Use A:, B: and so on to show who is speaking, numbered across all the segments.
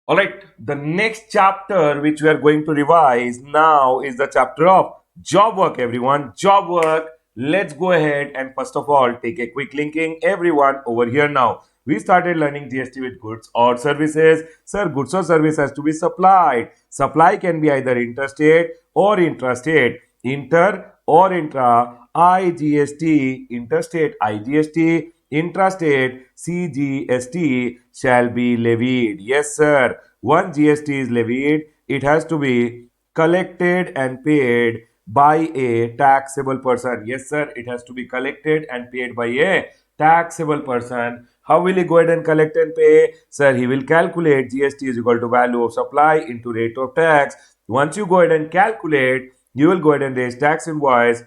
A: All right, the next chapter which we are going to revise now is the chapter of job work, everyone. Job work. Let's go ahead and first of all take a quick linking, everyone, over here now. We started learning GST with goods or services. Sir, goods or service has to be supplied. Supply can be either interstate or intrastate. Inter or intra, IGST, interstate IGST, intrastate CGST shall be levied. Yes, sir. One GST is levied. It has to be collected and paid by a taxable person. Yes, sir. It has to be collected and paid by a taxable person. How will he go ahead and collect and pay? Sir, he will calculate GST is equal to value of supply into rate of tax. Once you go ahead and calculate, you will go ahead and raise tax invoice,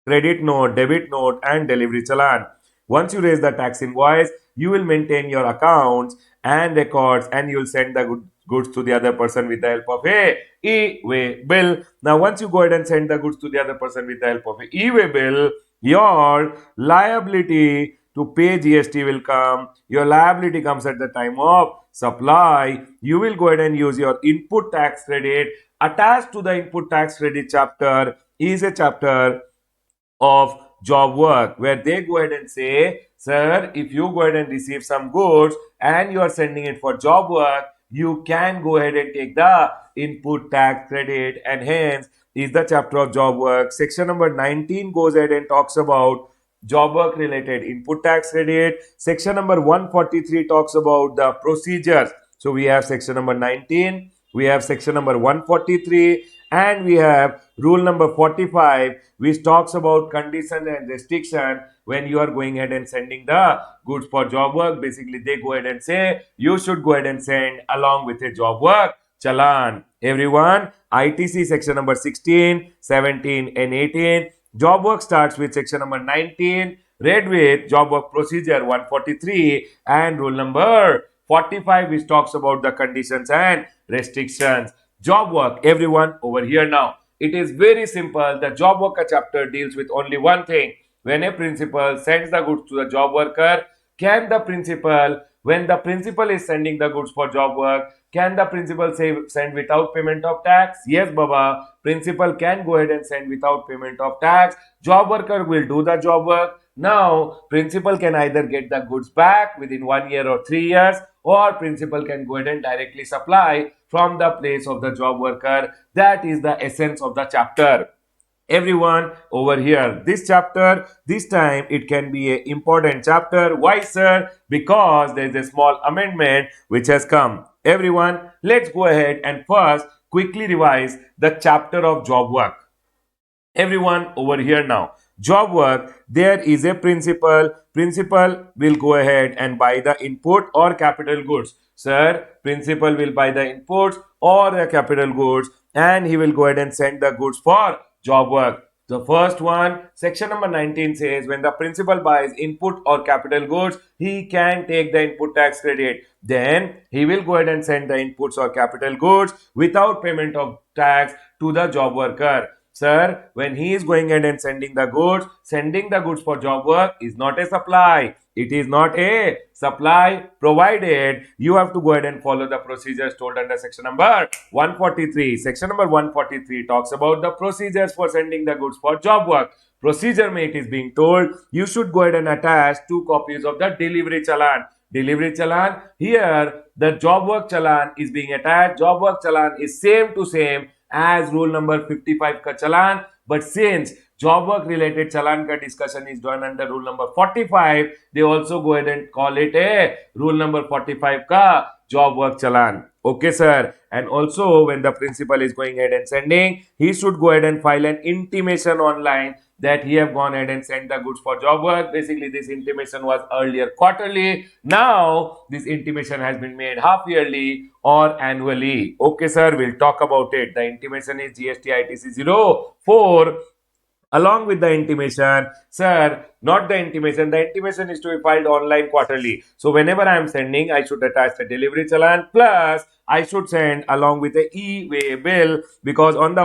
A: credit note, debit note, and delivery challan. Once you raise the tax invoice, you will maintain your accounts and records, and you will send the goods to the other person with the help of a e-way bill. Now, once you go ahead and send the goods to the other person with the help of a e-way bill, your liability to pay GST will come. Your liability comes at the time of supply. You will go ahead and use your input tax credit. Attached to the input tax credit chapter is a chapter of job work where they go ahead and say, sir, if you go ahead and receive some goods and you are sending it for job work, you can go ahead and take the input tax credit, and hence is the chapter of job work. Section number 19 goes ahead and talks about job work related input tax credit. Section number 143 talks about the procedures. So we have section number 19, we have section number 143, and we have rule number 45, which talks about condition and restriction when you are going ahead and sending the goods for job work. Basically, they go ahead and say you should go ahead and send along with a job work challan. Everyone, ITC section number 16, 17, and 18. Job work starts with section number 19, read with job work procedure 143, and rule number 45, which talks about the conditions and restrictions. Job work, everyone, over here now. It is very simple. The job worker chapter deals with only one thing. When a principal sends the goods to the job worker, can the principal, when the principal is sending the goods for job work, can the principal say send without payment of tax? Yes, Baba. Principal can go ahead and send without payment of tax. Job worker will do the job work. Now, principal can either get the goods back within 1 year or 3 years, or principal can go ahead and directly supply from the place of the job worker. That is the essence of the chapter. Everyone, over here, this chapter, this time it can be an important chapter. Why, sir? Because there is a small amendment which has come. Everyone, let's go ahead and first quickly revise the chapter of job work. Everyone, over here now, job work, there is a principal will go ahead and buy the input or capital goods. Sir, principal will buy the inputs or the capital goods, and he will go ahead and send the goods for job work. The first one, section number 19 says when the principal buys input or capital goods, he can take the input tax credit. Then he will go ahead and send the inputs or capital goods without payment of tax to the job worker. Sir, when he is going ahead and sending the goods for job work is not a supply. It is not a supply, provided you have to go ahead and follow the procedures told under section number 143. Section number 143 talks about the procedures for sending the goods for job work. Procedure mate is being told you should go ahead and attach 2 copies of the delivery challan. Delivery challan, here the job work challan is being attached. Job work challan is same to same as rule number 55 ka challan, but since job work related challan ka discussion is done under rule number 45, they also go ahead and call it a rule number 45 ka job work challan. Okay, sir. And also, when the principal is going ahead and sending, he should go ahead and file an intimation online that he have gone ahead and sent the goods for job work. Basically, this intimation was earlier quarterly. Now, this intimation has been made half yearly or annually. Okay, sir, we'll talk about it. The intimation is GST ITC 04. Along with the intimation, sir, not the intimation is to be filed online quarterly. So whenever I am sending, I should attach the delivery challan, plus I should send along with the e-way bill, because on the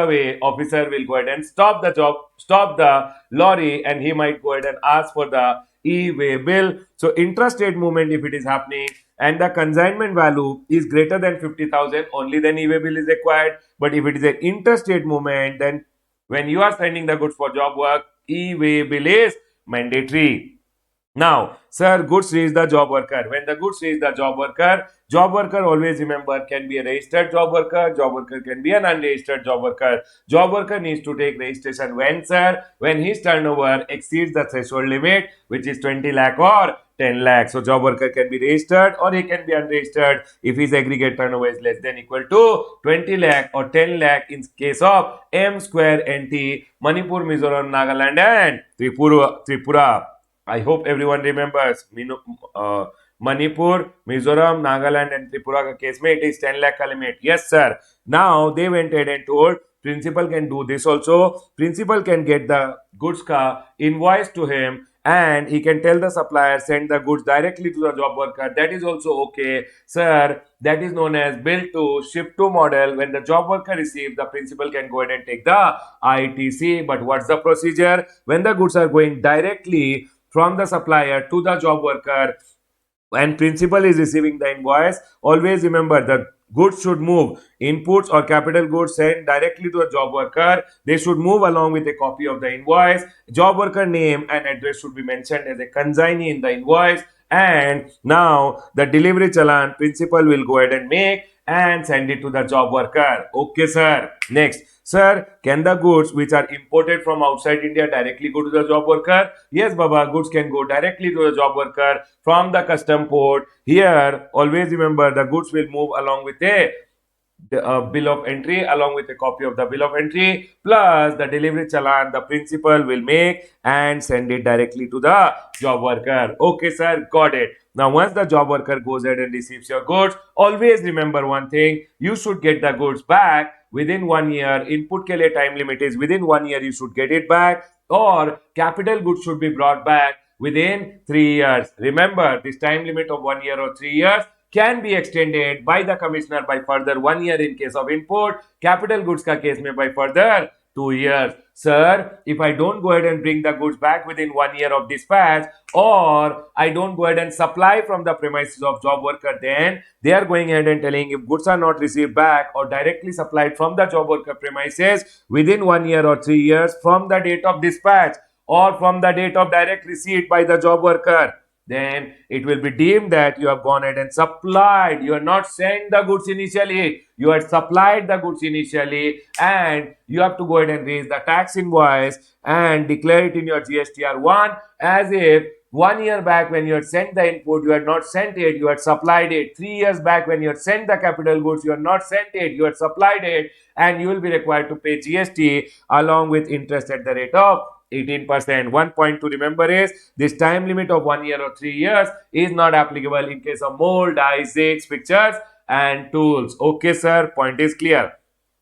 A: way, officer will go ahead and stop the lorry, and he might go ahead and ask for the e-way bill. So intrastate movement, if it is happening, and the consignment value is greater than 50,000, only then e-way bill is required. But if it is an interstate movement, then when you are sending the goods for job work, e-way bill is mandatory. Now, sir, goods reach the job worker. When the goods reach the job worker always remember can be a registered job worker can be an unregistered job worker. Job worker needs to take registration when, sir, when his turnover exceeds the threshold limit, which is 20 lakh or 10 lakh. So, job worker can be registered or he can be unregistered if his aggregate turnover is less than equal to 20 lakh or 10 lakh in case of M square NT, Manipur, Mizoram, Nagaland, and Tripura. I hope everyone remembers Manipur, Mizoram, Nagaland and Tripura का case में it is 10 lakh का limit. Yes sir. Now they went ahead and told principal can do this also. Principal can get the goods ka invoice to him and he can tell the supplier send the goods directly to the job worker. That is also okay. Sir, that is known as bill to ship to model. When the job worker receives, the principal can go ahead and take the ITC. But what's the procedure? When the goods are going directly from the supplier to the job worker and principal is receiving the invoice, always remember the goods should move. Inputs or capital goods sent directly to a job worker, they should move along with a copy of the invoice. Job worker name and address should be mentioned as a consignee in the invoice. And now the delivery challan principal will go ahead and make and send it to the job worker. Okay sir. Next, sir, can the goods which are imported from outside India directly go to the job worker? Yes, Baba, goods can go directly to the job worker from the custom port. Here, always remember the goods will move along with a bill of entry along with a copy of the bill of entry plus the delivery challan the principal will make and send it directly to the job worker. Okay sir, got it. Now once the job worker goes ahead and receives your goods, always remember one thing, you should get the goods back within 1 year. Input ke liye time limit is within 1 year you should get it back, or capital goods should be brought back within 3 years. Remember, this time limit of 1 year or 3 years can be extended by the commissioner by further 1 year in case of input. Capital goods ka case mein by further 2 years. Sir, if I don't go ahead and bring the goods back within 1 year of dispatch, or I don't go ahead and supply from the premises of job worker, then they are going ahead and telling if goods are not received back or directly supplied from the job worker premises within 1 year or 3 years from the date of dispatch or from the date of direct receipt by the job worker, then it will be deemed that you have gone ahead and supplied. You have not sent the goods initially. You had supplied the goods initially, and you have to go ahead and raise the tax invoice and declare it in your GSTR1 as if 1 year back when you had sent the input, you had not sent it, you had supplied it. 3 years back when you had sent the capital goods, you had not sent it, you had supplied it, and you will be required to pay GST along with interest at the rate of 18%. One point to remember is this time limit of 1 year or 3 years is not applicable in case of mold, dyes, jigs, pictures, and tools. Okay, sir. Point is clear.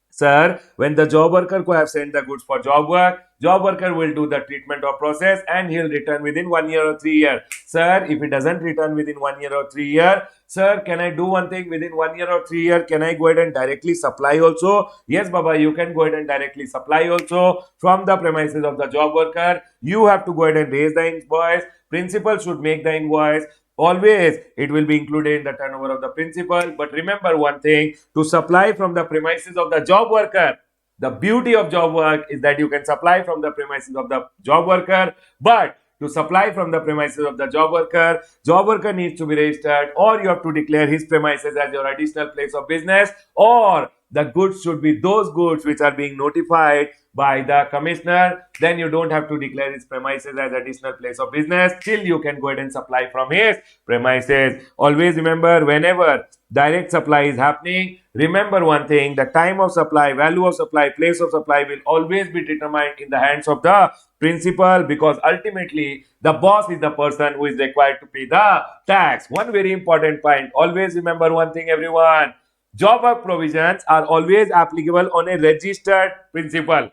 A: Sir, when the job worker could have sent the goods for job worker will do the treatment or process and he'll return within 1 year or 3 years. Sir, if he doesn't return within 1 year or 3 years, sir, can I do one thing within 1 year or 3 years? Can I go ahead and directly supply also? Yes, Baba, you can go ahead and directly supply also from the premises of the job worker. You have to go ahead and raise the invoice. Principal should make the invoice. Always it will be included in the turnover of the principal. But remember one thing, to supply from the premises of the job worker, the beauty of job work is that you can supply from the premises of the job worker, but to supply from the premises of the job worker needs to be registered, or you have to declare his premises as your additional place of business, or the goods should be those goods which are being notified by the commissioner. Then you don't have to declare his premises as additional place of business. Still, you can go ahead and supply from his premises. Always remember, whenever direct supply is happening, remember one thing, the time of supply, value of supply, place of supply will always be determined in the hands of the principal, because ultimately the boss is the person who is required to pay the tax. One very important point, always remember one thing, everyone. Job work provisions are always applicable on a registered principal.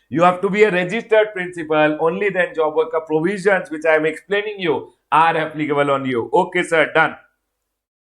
A: You have to be a registered principal. Only then job worker provisions which I am explaining you are applicable on you. Okay, sir, done.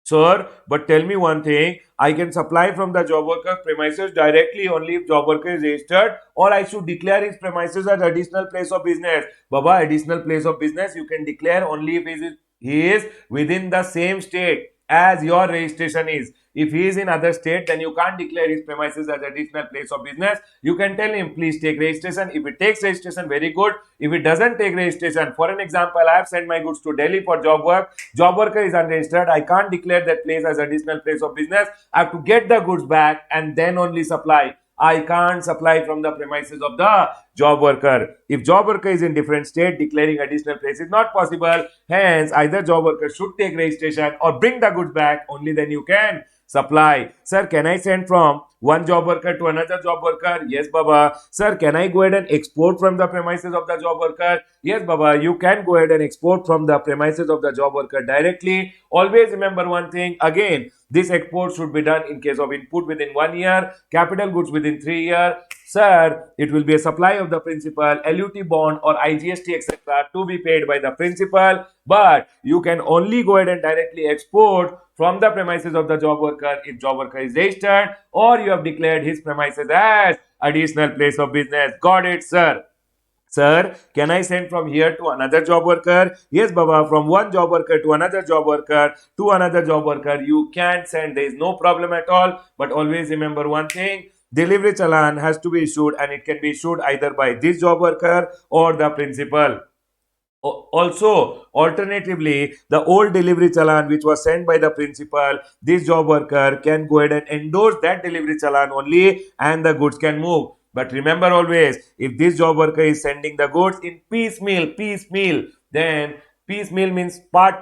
A: Sir, but tell me one thing, I can supply from the job worker premises directly only if job worker is registered, or I should declare his premises as additional place of business? Baba, additional place of business you can declare only if he is within the same state as your registration is. If he is in other state, then you can't declare his premises as additional place of business. You can tell him, please take registration. If it takes registration, very good. If it doesn't take registration, for an example, I have sent my goods to Delhi for job work. Job worker is unregistered. I can't declare that place as additional place of business. I have to get the goods back and then only supply. I can't supply from the premises of the job worker. If job worker is in different state, declaring additional place is not possible. Hence, either job worker should take registration or bring the goods back. Only then you can supply. Sir, can I send from one job worker to another job worker? Yes, Baba. Sir, can I go ahead and export from the premises of the job worker? Yes, Baba. You can go ahead and export from the premises of the job worker directly. Always remember one thing. Again, this export should be done in case of input within 1 year, capital goods within 3 years. Sir, it will be a supply of the principal, LUT bond or IGST etc. to be paid by the principal, but you can only go ahead and directly export from the premises of the job worker if job worker is registered or you have declared his premises as additional place of business. Got it, sir? Sir, can I send from here to another job worker? Yes, Baba. From one job worker to another job worker to another job worker, you can send. There is no problem at all. But always remember one thing. Delivery challan has to be issued and it can be issued either by this job worker or the principal. Also, alternatively, the old delivery challan which was sent by the principal, this job worker can go ahead and endorse that delivery challan only and the goods can move. But remember always, if this job worker is sending the goods in piecemeal, then piecemeal means part,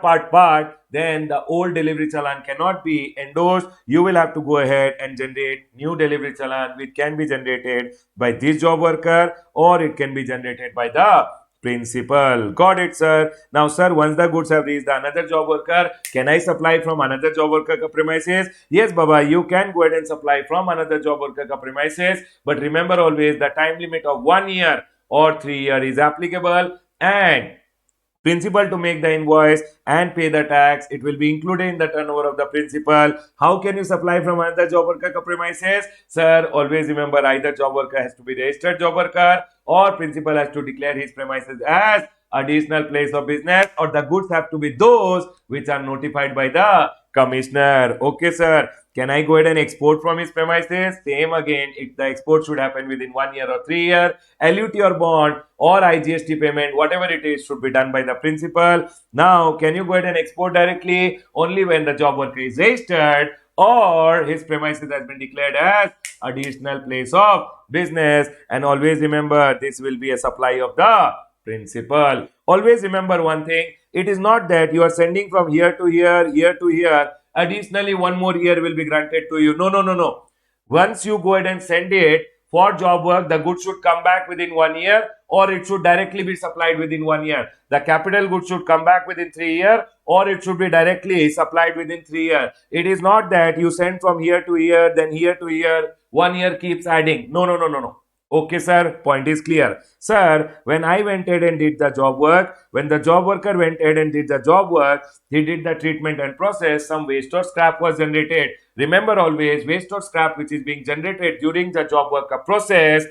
A: then the old delivery challan cannot be endorsed. You will have to go ahead and generate new delivery challan which can be generated by this job worker or it can be generated by the principal. Got it, sir? Now, sir, once the goods have reached the another job worker, can I supply from another job worker premises? Yes, Baba, you can go ahead and supply from another job worker premises. But remember always the time limit of 1 year or 3 year is applicable and principal to make the invoice and pay the tax. It will be included in the turnover of the principal. How can you supply from another job worker premises? Sir, always remember either job worker has to be registered job worker or principal has to declare his premises as additional place of business or the goods have to be those which are notified by the commissioner. Okay, sir. Can I go ahead and export from his premises? Same again. If the export should happen within 1 year or 3 year, LUT or bond or IGST payment, whatever it is, should be done by the principal. Now, can you go ahead and export directly? Only when the job worker is registered or his premises has been declared as additional place of business. And always remember, this will be a supply of the principal. Always remember one thing. It is not that you are sending from here to here to here. Additionally, one more year will be granted to you. No. Once you go ahead and send it for job work, the goods should come back within 1 year or it should directly be supplied within 1 year. The capital goods should come back within 3 years or it should be directly supplied within 3 years. It is not that you send from here to here, then here to here, 1 year keeps adding. No. Okay, sir, point is clear. Sir, when I went ahead and did the job work, when the job worker went ahead and did the job work, he did the treatment and process, some waste or scrap was generated. Remember always, waste or scrap which is being generated during the job worker process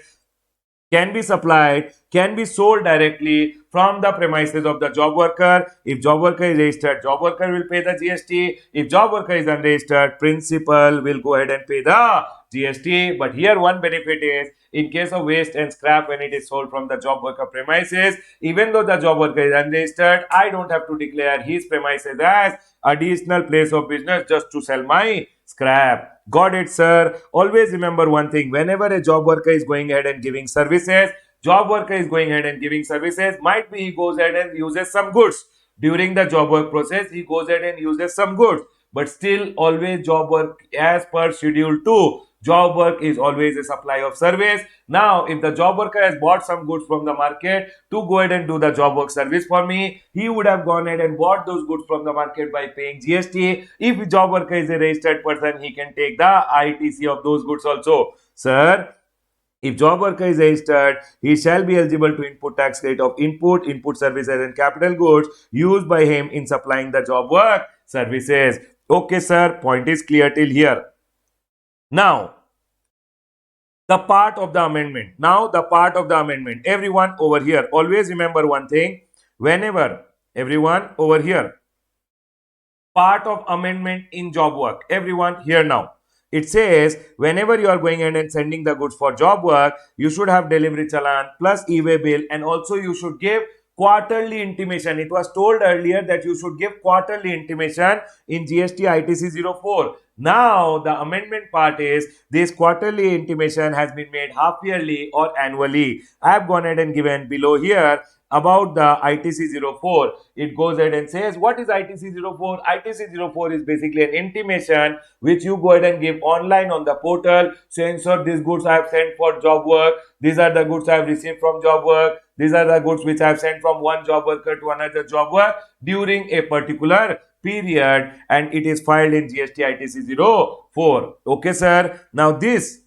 A: can be supplied, can be sold directly from the premises of the job worker. If job worker is registered, job worker will pay the GST. If job worker is unregistered, principal will go ahead and pay the GST. But here one benefit is, in case of waste and scrap when it is sold from the job worker premises, even though the job worker is unregistered, I don't have to declare his premises as additional place of business just to sell my scrap. Got it, sir? Always remember one thing. Whenever a job worker is going ahead and giving services, might be he goes ahead and uses some goods. During the job work process, he goes ahead and uses some goods. But still, always job work as per schedule 2. Job work is always a supply of service. Now, if the job worker has bought some goods from the market to go ahead and do the job work service for me, he would have gone ahead and bought those goods from the market by paying GST. If job worker is a registered person, he can take the ITC of those goods also. Sir, if job worker is registered, he shall be eligible to input tax rate of input services and capital goods used by him in supplying the job work services. Okay, sir, point is clear till here. Now, the part of the amendment. Everyone over here, always remember one thing. Whenever, everyone over here, part of amendment in job work. Everyone here now. It says whenever you are going in and sending the goods for job work, you should have delivery challan plus e-way bill, and also you should give quarterly intimation. It was told earlier that you should give quarterly intimation in GST ITC 04. Now the amendment part is this quarterly intimation has been made half yearly or annually. I have gone ahead and given below here about the ITC 04. It goes ahead and says what is ITC 04? ITC 04 is basically an intimation which you go ahead and give online on the portal, saying sir, these goods I have sent for job work, these are the goods I have received from job work, these are the goods which I have sent from one job worker to another job work during a particular period, and it is filed in GST ITC 04. Okay sir, now this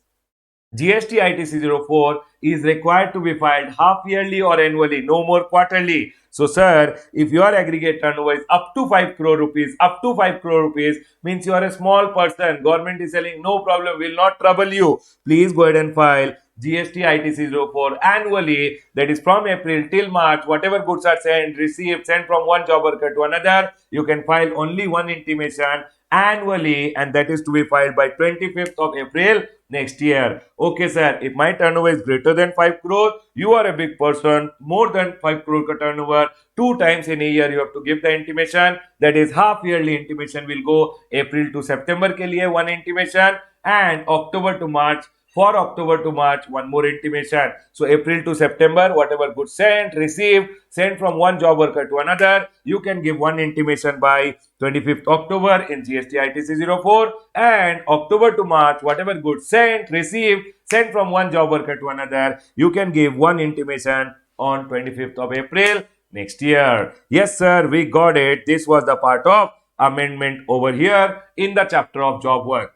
A: GST ITC 04 is required to be filed half yearly or annually, no more quarterly. So, sir, if your aggregate turnover is up to 5 crore rupees, up to 5 crore rupees means you are a small person. Government is saying no problem, will not trouble you. Please go ahead and file GST ITC 04 annually, that is from April till March. Whatever goods are sent, received, sent from one job worker to another, you can file only one intimation annually, and that is to be filed by 25th of April next year. Okay, sir, if my turnover is greater than 5 crore, you are a big person, more than 5 crore ka turnover, two times in a year you have to give the intimation. That is half yearly intimation will go April to September ke liye one intimation, and October to March. For October to March, one more intimation. So April to September, whatever goods sent, received, sent from one job worker to another, you can give one intimation by 25th October in GST ITC 04, and October to March, whatever goods sent, received, sent from one job worker to another, you can give one intimation on 25th of April next year. Yes, sir, we got it. This was the part of amendment over here in the chapter of job work.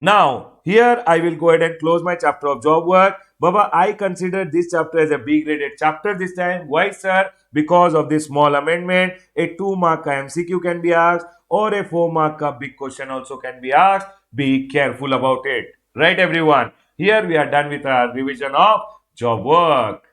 A: Now, here I will go ahead and close my chapter of job work. Baba, I consider this chapter as a B graded chapter this time. Why, sir? Because of this small amendment, a 2 mark MCQ can be asked, or a 4 mark big question also can be asked. Be careful about it. Right, everyone? Here we are done with our revision of job work.